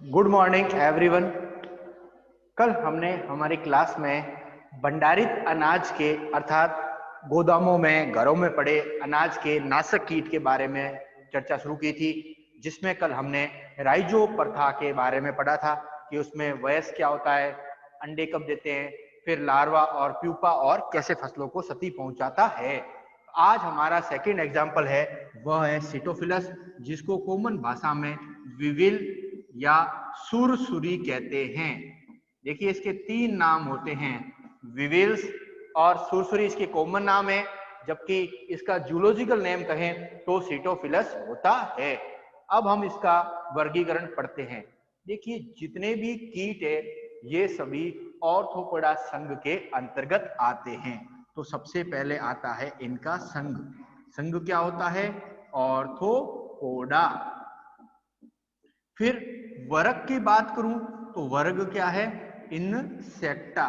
Good morning everyone. कल हमने हमारी क्लास में भंडारित अनाज के अर्थात गोदामों में घरों में पड़े अनाज के नाशक कीट के बारे में चर्चा शुरू की थी, जिसमें कल हमने राइजो प्रथा के बारे में पढ़ा था कि उसमें वयस्क क्या होता है, अंडे कब देते हैं, फिर लार्वा और प्यूपा और कैसे फसलों को क्षति पहुंचाता है। आज हमारा सेकंड एग्जाम्पल है, वह है सिटोफिलस, जिसको कॉमन भाषा में विविल या सुरसुरी कहते हैं। देखिए इसके तीन नाम होते हैं, विविल्स और सुरसुरी इसके कॉमन नाम है, जबकि इसका जूलॉजिकल नेम कहें तो सिटोफिलस होता है। अब हम इसका वर्गीकरण पढ़ते हैं। देखिए जितने भी कीट है ये सभी ऑर्थोपोडा संघ के अंतर्गत आते हैं। तो सबसे पहले आता है इनका संघ। संघ क्या होता है? ऑर्थोपोडा। फिर वर्ग की बात करूं तो वर्ग क्या है? इंसेक्टा।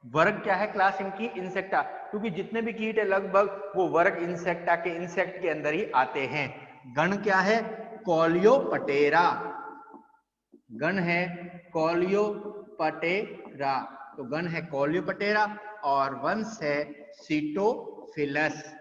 वर्ग क्या है? क्लास इनकी इंसेक्टा, क्योंकि जितने भी कीट है लगभग वो वर्ग इंसेक्टा के इंसेक्ट के अंदर ही आते हैं। गण क्या है? कॉलियोपटेरा। गण है कॉलियोपटेरा। तो गण है कॉलियोपटेरा और वंश है सिटोफिलस।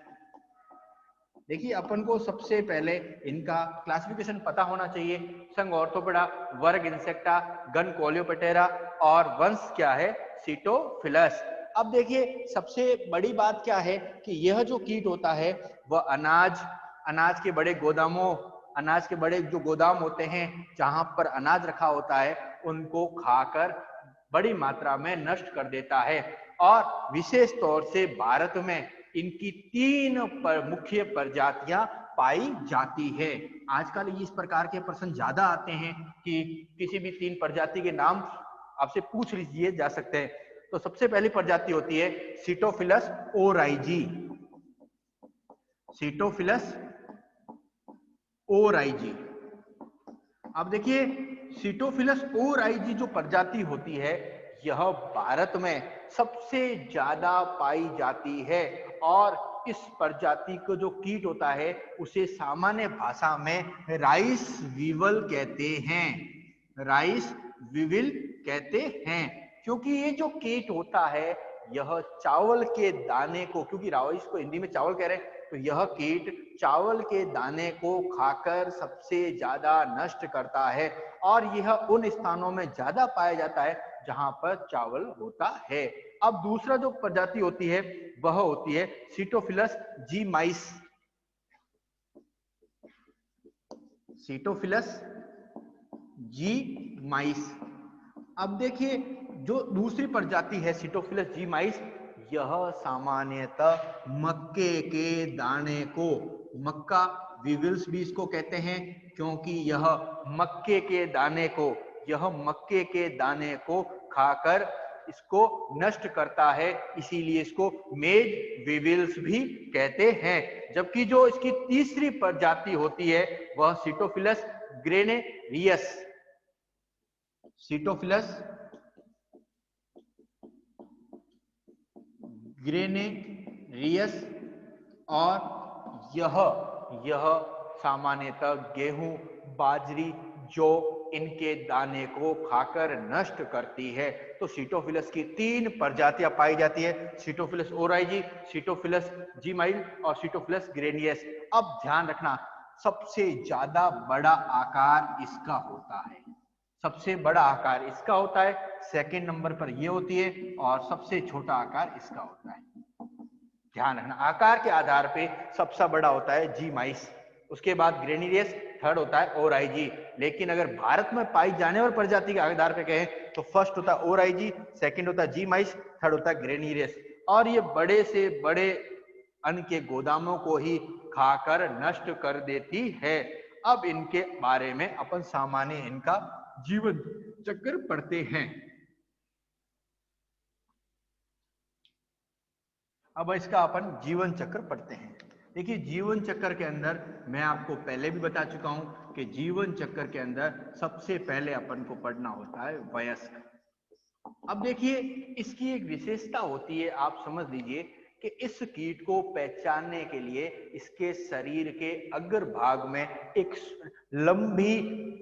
देखिए अपन को सबसे पहले इनका क्लासिफिकेशन पता होना चाहिए। संघ ऑर्थोपोडा, वर्ग इंसेक्टा, गण कॉलियोपटेरा और वंश क्या है? सिटोफिलस। अब देखिए सबसे बड़ी बात क्या है कि यह जो कीट होता है वह अनाज के बड़े गोदामों, अनाज के बड़े जो गोदाम होते हैं जहां पर अनाज रखा होता है उनको खाकर बड़ी मात्रा में नष्ट कर देता है। और विशेष तौर से भारत में इनकी तीन मुख्य प्रजातियां पाई जाती है। आजकल इस प्रकार के प्रश्न ज्यादा आते हैं कि किसी भी तीन प्रजाति के नाम आपसे पूछ लीजिए जा सकते हैं। तो सबसे पहली प्रजाति होती है सिटोफिलस ओराइजी। Sitophilus oryzae. अब देखिए सिटोफिलस ओराइजी जो प्रजाति होती है यह भारत में सबसे ज्यादा पाई जाती है। और इस प्रजाति को जो कीट होता है उसे सामान्य भाषा में राइस वीवल कहते हैं। राइस वीविल कहते हैं, क्योंकि ये जो कीट होता है यह चावल के दाने को, क्योंकि राइस को हिंदी में चावल कह रहे हैं, तो यह कीट चावल के दाने को खाकर सबसे ज्यादा नष्ट करता है। और यह उन स्थानों में ज्यादा पाया जाता है जहां पर चावल होता है। अब दूसरा जो प्रजाति होती है वह होती है सिटोफिलस जी माइस। सिटोफिलस जी माइस। अब देखिए जो दूसरी प्रजाति है सिटोफिलस जी माइस, यह सामान्यतः मक्के के दाने को, मक्का विविल्स भी इसको कहते हैं, क्योंकि यह मक्के के दाने को, यह मक्के के दाने को खाकर इसको नष्ट करता है, इसीलिए इसको मेज विविल्स भी कहते हैं। जबकि जो इसकी तीसरी प्रजाति होती है वह सिटोफिलस ग्रेनेरियस। सिटोफिलस ग्रेनेरियस। और यह सामान्यतः गेहूं, बाजरी, जौ इनके दाने को खाकर नष्ट करती है। तो सिटोफिलस की तीन प्रजातियां पाई जाती है, सिटोफिलस ओराइजी, सिटोफिलस जीमाइल और सिटोफिलस ग्रेनियस। अब ध्यान रखना सबसे ज्यादा बड़ा आकार इसका होता है। सबसे बड़ा आकार इसका होता है, सेकंड नंबर पर ये होती है और सबसे छोटा आकार इसका होता है। ध्यान रखना आकार के आधार पे सबसे बड़ा होता है जी माइस, उसके बाद ग्रेनिरियस, थर्ड होता है ओराइजी। लेकिन अगर भारत में पाई जाने वाली प्रजाति के आधार पे कहें तो फर्स्ट होता है ओराइजी, सेकंड होता है जी माइस, थर्ड होता है ग्रेनिरियस। और ये बड़े से बड़े अन्न के गोदामों को ही खाकर नष्ट कर देती है। अब इनके बारे में अपन सामान्य इनका जीवन चक्र पढ़ते हैं। अब इसका अपन जीवन चक्र पढ़ते हैं। देखिए जीवन चक्र के अंदर मैं आपको पहले भी बता चुका हूं कि जीवन चक्र के अंदर सबसे पहले अपन को पढ़ना होता है वयस्क। अब देखिए इसकी एक विशेषता होती है, आप समझ लीजिए कि इस कीट को पहचानने के लिए इसके शरीर के अग्र भाग में एक लंबी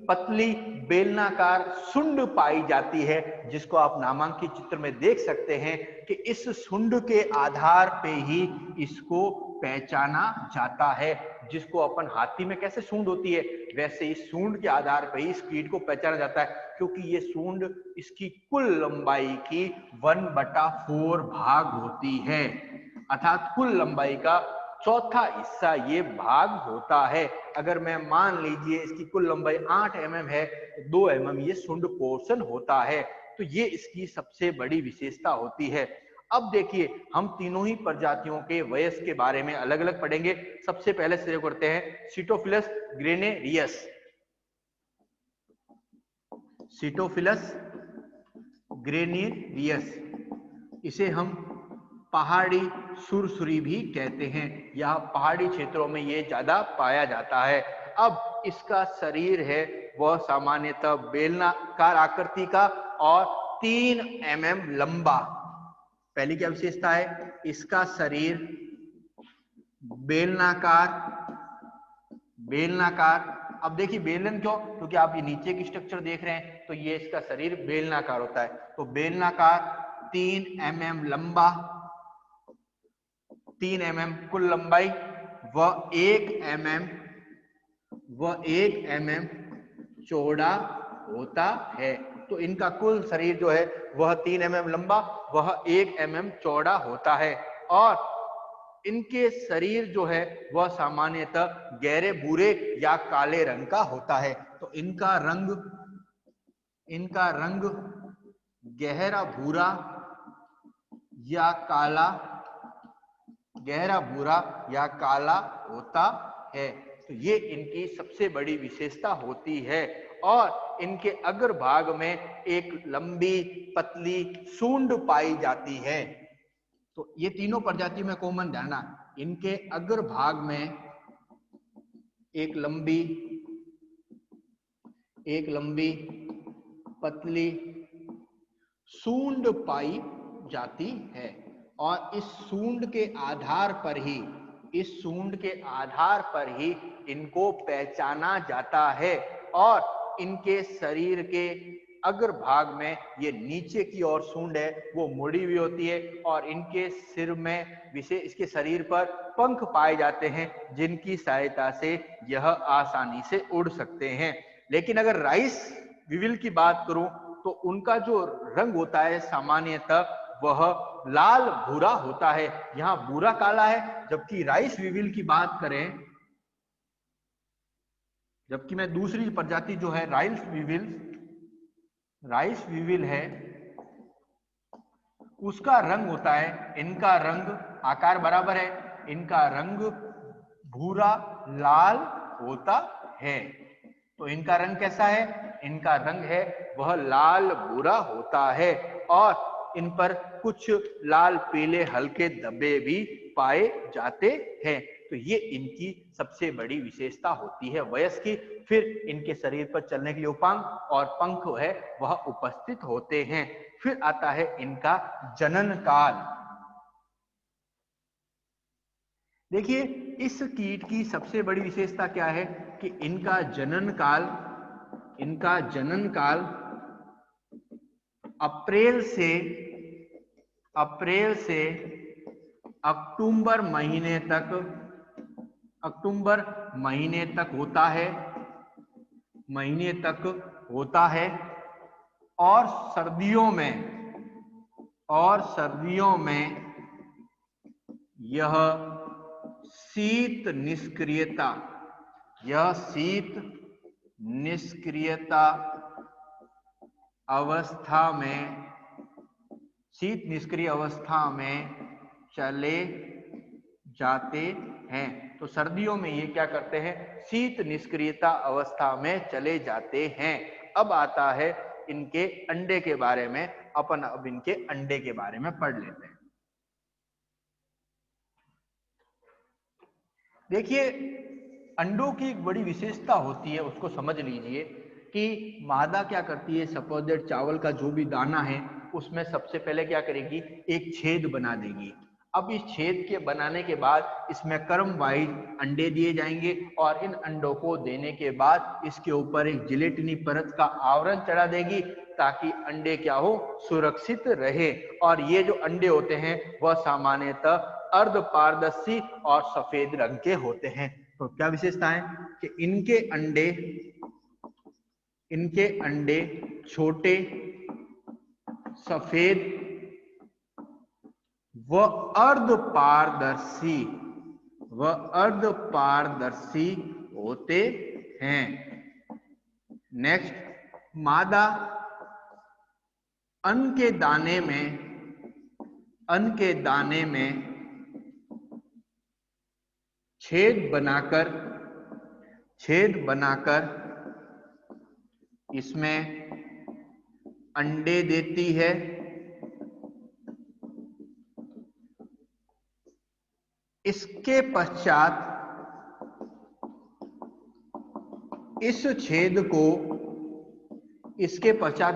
पतली बेलनाकार सुंड पाई जाती है, जिसको आप नामांकित चित्र में देख सकते हैं कि इस सुंड के आधार पे ही इसको पहचाना जाता है। जिसको अपन हाथी में कैसे सूंड होती है, वैसे इस सूंड के आधार पर ही इस कीट को पहचाना जाता है, क्योंकि ये सूंड इसकी कुल लंबाई की 1/4 भाग होती है, अर्थात कुल लंबाई का चौथा हिस्सा ये भाग होता है। अगर मैं मान लीजिए इसकी कुल लंबाई 8 mm है, तो 2 mm ये सूंड पोर्शन होता है। तो ये इसकी सबसे बड़ी विशेषता होती है। अब देखिए, हम तीनों ही प्रजातियों के वयस्क के बारे में अलग अलग पढ़ेंगे। सबसे पहले शुरू करते हैं सिटोफिलस ग्रेनेरियस। सिटोफिलस ग्रेनेरियस, इसे हम पहाड़ी सुरसुरी भी कहते हैं। यह पहाड़ी क्षेत्रों में ये ज्यादा पाया जाता है। अब इसका शरीर है वह सामान्यतः बेलनाकार आकृति का और 3 mm लंबा। पहली क्या विशेषता है, इसका शरीर बेलनाकार। अब देखिए बेलन क्यों, क्योंकि आप ये नीचे की स्ट्रक्चर देख रहे हैं, तो ये इसका शरीर बेलनाकार होता है। तो बेलनाकार, 3 mm लंबा, 3 mm कुल लंबाई, वह 1 mm चौड़ा होता है। तो इनका कुल शरीर जो है वह 3 mm लंबा, वह 1 mm चौड़ा होता है। और इनके शरीर जो है वह सामान्यतः गहरे भूरे या काले रंग का होता है। तो इनका रंग गहरा भूरा या काला होता है। तो ये इनकी सबसे बड़ी विशेषता होती है। और इनके अग्र भाग में एक लंबी पतली सूंड पाई जाती है। तो ये तीनों प्रजाति में कॉमन ध्यान, इनके अग्र भाग में एक लंबी पतली सूंड पाई जाती है। और इस सूंड के आधार पर ही इनको पहचाना जाता है। और इनके शरीर के अग्र भाग में ये नीचे की ओर सूंड है वो मुड़ी हुई होती है। और इनके सिर में इसके शरीर पर पंख पाए जाते हैं, जिनकी सहायता से यह आसानी से उड़ सकते हैं। लेकिन अगर राइस विविल की बात करूं तो उनका जो रंग होता है सामान्यतः वह लाल भूरा होता है। यहाँ भूरा काला है। जबकि राइस विविल की बात करें, जबकि मैं दूसरी प्रजाति जो है राइस विविल है, उसका रंग होता है, इनका रंग आकार बराबर है, इनका रंग भूरा लाल होता है। तो इनका रंग कैसा है, इनका रंग है वह लाल भूरा होता है। और इन पर कुछ लाल पीले हल्के धब्बे भी पाए जाते हैं। तो ये इनकी सबसे बड़ी विशेषता होती है वयस्क की। फिर इनके शरीर पर चलने के लिए उपांग और पंख है वह उपस्थित होते हैं। फिर आता है इनका जनन काल। देखिए, इस कीट की सबसे बड़ी विशेषता क्या है कि इनका जनन काल अप्रैल से अक्टूबर महीने तक होता है। और सर्दियों में यह शीत निष्क्रियता अवस्था में चले जाते हैं। तो सर्दियों में ये क्या करते हैं, शीत निष्क्रियता अवस्था में चले जाते हैं। अब आता है इनके अंडे के बारे में। अपन अब इनके अंडे के बारे में पढ़ लेते हैं। देखिए, अंडों की एक बड़ी विशेषता होती है, उसको समझ लीजिए कि मादा क्या करती है, सपोज दैट चावल का जो भी दाना है उसमें सबसे पहले क्या करेगी, एक छेद बना देगी। अब इस छेद के बनाने के बाद इसमें क्रम वाइज अंडे दिए जाएंगे और इन अंडों को देने के बाद इसके ऊपर एक जिलेटिनी परत का आवरण चढ़ा देगी ताकि अंडे क्या हो, सुरक्षित रहे। और ये जो अंडे होते हैं वह सामान्यतः अर्ध पारदर्शी और सफेद रंग के होते हैं। तो क्या विशेषता है कि इनके अंडे छोटे, सफेद व अर्धपारदर्शी होते हैं। नेक्स्ट, मादा अन्न के दाने में छेद बनाकर इसमें अंडे देती है। इसके पश्चात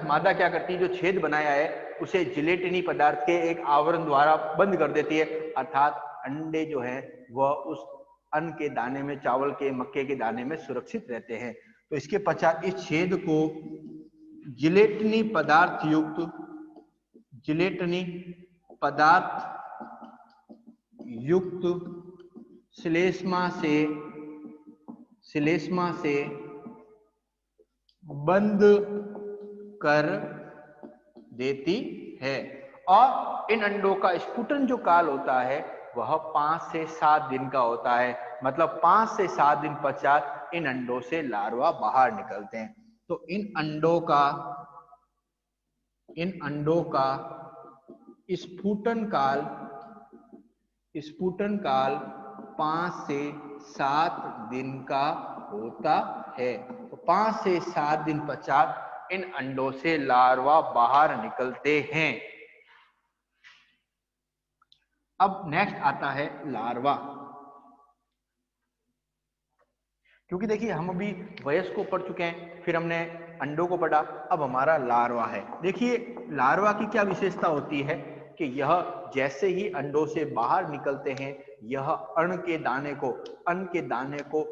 मादा क्या करती है, जो छेद बनाया है उसे जिलेटिनी पदार्थ के एक आवरण द्वारा बंद कर देती है, अर्थात अंडे जो है वह उस अन्न के दाने में, चावल के, मक्के के दाने में सुरक्षित रहते हैं। तो इसके पश्चात इस छेद को जिलेटिनी पदार्थ युक्त श्लेष्मा से बंद कर देती है। और इन अंडों का स्फुटन जो काल होता है वह 5 से 7 दिन का होता है। मतलब 5 से 7 दिन पश्चात इन अंडों से लार्वा बाहर निकलते हैं। तो इन अंडों का स्फुटन काल 5 से 7 दिन का होता है। तो 5 से 7 दिन पश्चात इन अंडों से लार्वा बाहर निकलते हैं। अब नेक्स्ट आता है लार्वा। क्योंकि देखिए हम अभी वयस्क को पढ़ चुके हैं, फिर हमने अंडों को पढ़ा, अब हमारा लार्वा है। देखिए लार्वा की क्या विशेषता होती है कि यह जैसे ही अंडों से बाहर निकलते हैं, यह अन्न के दाने को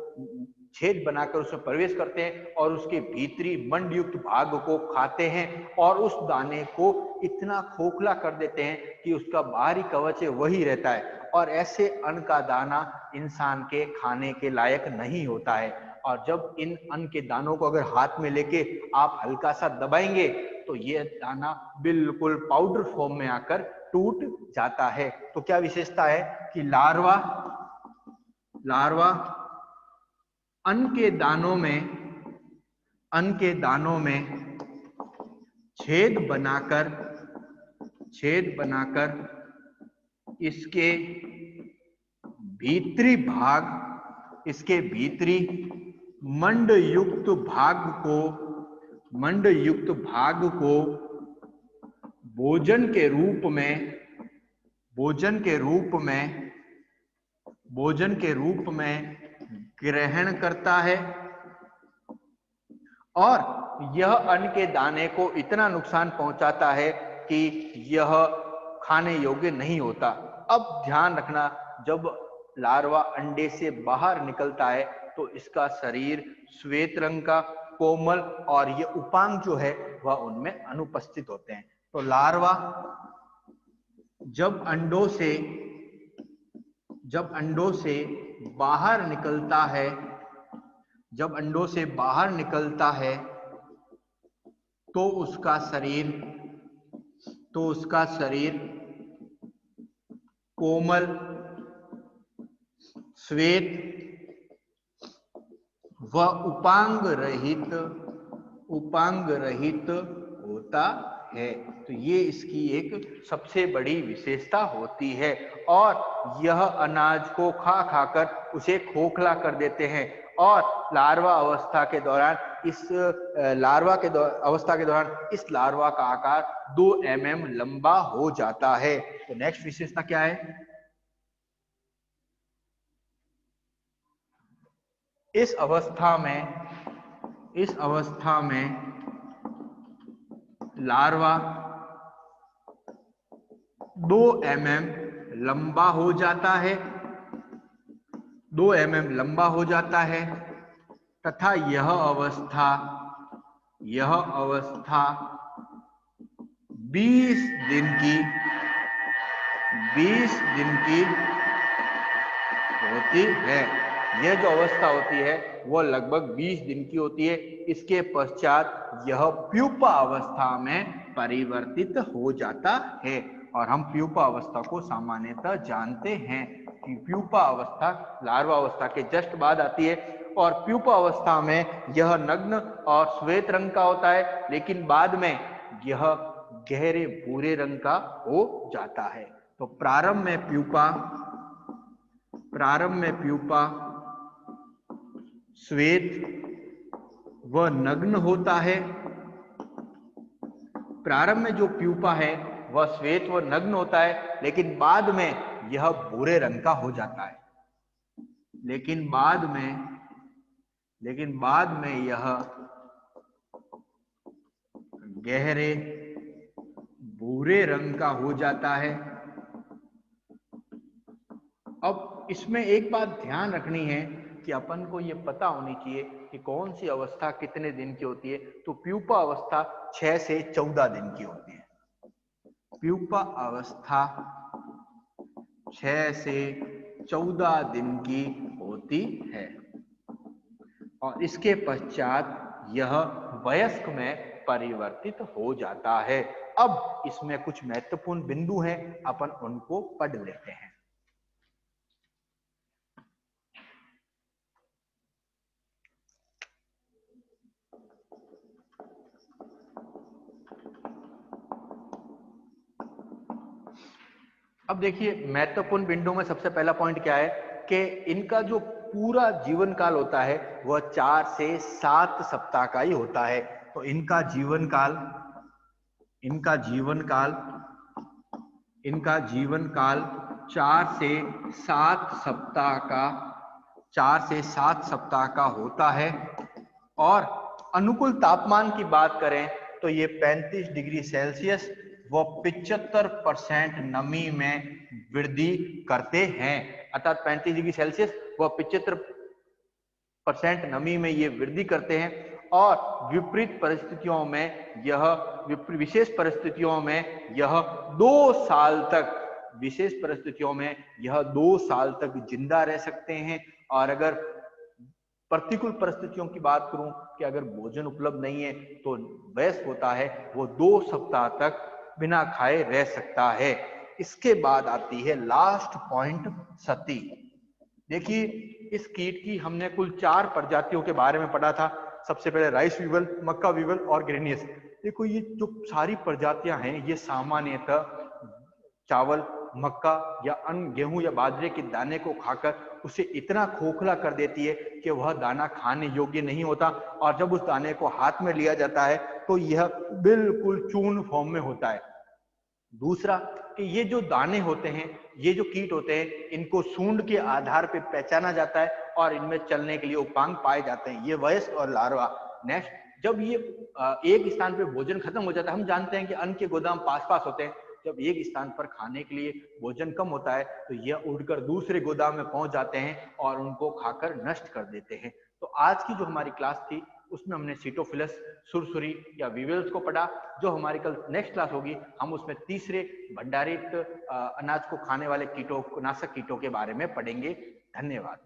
छेद बनाकर उसमें प्रवेश करते हैं और उसके भीतरी मंड युक्त भाग को खाते हैं और उस दाने को इतना खोखला कर देते हैं कि उसका बाहरी कवच वही रहता है। और ऐसे अन्न का दाना इंसान के खाने के लायक नहीं होता है। और जब इन अन्न के दानों को अगर हाथ में लेके आप हल्का सा दबाएंगे तो ये दाना बिल्कुल पाउडर फॉर्म में आकर टूट जाता है। तो क्या विशेषता है कि लार्वा अन्न के दानों में छेद बनाकर इसके भीतरी मंड युक्त भाग को भोजन के रूप में ग्रहण करता है और यह अन्न के दाने को इतना नुकसान पहुंचाता है कि यह खाने योग्य नहीं होता। अब ध्यान रखना, जब लार्वा अंडे से बाहर निकलता है तो इसका शरीर श्वेत रंग का, कोमल, और ये उपांग जो है वह उनमें अनुपस्थित होते हैं। तो लार्वा जब अंडों से बाहर निकलता है तो उसका शरीर कोमल, श्वेत व उपांग रहित होता है। तो ये इसकी एक सबसे बड़ी विशेषता होती है। और यह अनाज को खाकर उसे खोखला कर देते हैं और लार्वा अवस्था के दौरान इस लार्वा का आकार 2 mm लंबा हो जाता है। तो नेक्स्ट विशेषता क्या है? इस अवस्था में लार्वा 2 mm लंबा हो जाता है, 2 mm लंबा हो जाता है तथा यह अवस्था 20 दिन की होती है। यह जो अवस्था होती है वो लगभग 20 दिन की होती है। इसके पश्चात यह प्यूपा अवस्था में परिवर्तित हो जाता है और हम प्यूपा अवस्था को सामान्यतः जानते हैं कि प्यूपा अवस्था लार्वा अवस्था के जस्ट बाद आती है और प्यूपा अवस्था में यह नग्न और श्वेत रंग का होता है, लेकिन बाद में यह गहरे भूरे रंग का हो जाता है। तो प्रारंभ में प्यूपा श्वेत व नग्न होता है। प्रारंभ में जो प्यूपा है वह श्वेत व नग्न होता है, लेकिन बाद में यह भूरे रंग का हो जाता है। लेकिन बाद में यह गहरे भूरे रंग का हो जाता है। अब इसमें एक बात ध्यान रखनी है कि अपन को ये पता होनी चाहिए कि कौन सी अवस्था कितने दिन की होती है। तो प्यूपा अवस्था 6 से 14 दिन की होती है। प्यूपा अवस्था 6 से 14 दिन की होती है और इसके पश्चात यह वयस्क में परिवर्तित हो जाता है। अब इसमें कुछ महत्वपूर्ण बिंदु हैं, अपन उनको पढ़ लेते हैं। अब देखिए, महत्वपूर्ण बिंदु में सबसे पहला पॉइंट क्या है कि इनका जो पूरा जीवन काल होता है वह 4 से 7 सप्ताह का ही होता है। तो इनका जीवन काल 4 से 7 सप्ताह का होता है। और अनुकूल तापमान की बात करें तो ये 35 डिग्री सेल्सियस व 75% नमी में वृद्धि करते हैं। अर्थात 35 डिग्री सेल्सियस व 75% नमी में ये वृद्धि करते हैं और विशेष परिस्थितियों में यह 2 साल तक जिंदा रह सकते हैं। और अगर प्रतिकूल परिस्थितियों की बात करूं कि अगर भोजन उपलब्ध नहीं है तो वयस्क होता है वो 2 सप्ताह तक बिना खाए रह सकता है। इसके बाद आती है लास्ट पॉइंट, सती। देखिए, इस कीट की हमने कुल 4 प्रजातियों के बारे में पढ़ा था। सबसे पहले राइस वीवल, मक्का वीवल और ग्रेनियस। देखो, ये जो सारी प्रजातियां हैं ये सामान्यतः चावल, मक्का या अन्य गेहूं या बाजरे के दाने को खाकर उसे इतना खोखला कर देती है कि वह दाना खाने योग्य नहीं होता और जब उस दाने को हाथ में लिया जाता है तो यह बिल्कुल चूर्ण फॉर्म में होता है। दूसरा कि ये जो दाने होते हैं, ये जो कीट होते हैं, इनको सूंड के आधार पर पहचाना जाता है और इनमें चलने के लिए उपांग पाए जाते हैं। ये वयस्क और लार्वा। नेक्स्ट, जब ये एक स्थान पे भोजन खत्म हो जाता है, हम जानते हैं कि अन्न के गोदाम पास पास होते हैं। जब एक स्थान पर खाने के लिए भोजन कम होता है तो यह उड़कर दूसरे गोदाम में पहुंच जाते हैं और उनको खाकर नष्ट कर देते हैं। तो आज की जो हमारी क्लास थी उसमें हमने सीटोफिलस, सुरसुरी या वीवेल्स को पढ़ा। जो हमारी कल नेक्स्ट क्लास होगी हम उसमें तीसरे भंडारित अनाज को खाने वाले कीटों, नाशक कीटों के बारे में पढ़ेंगे। धन्यवाद।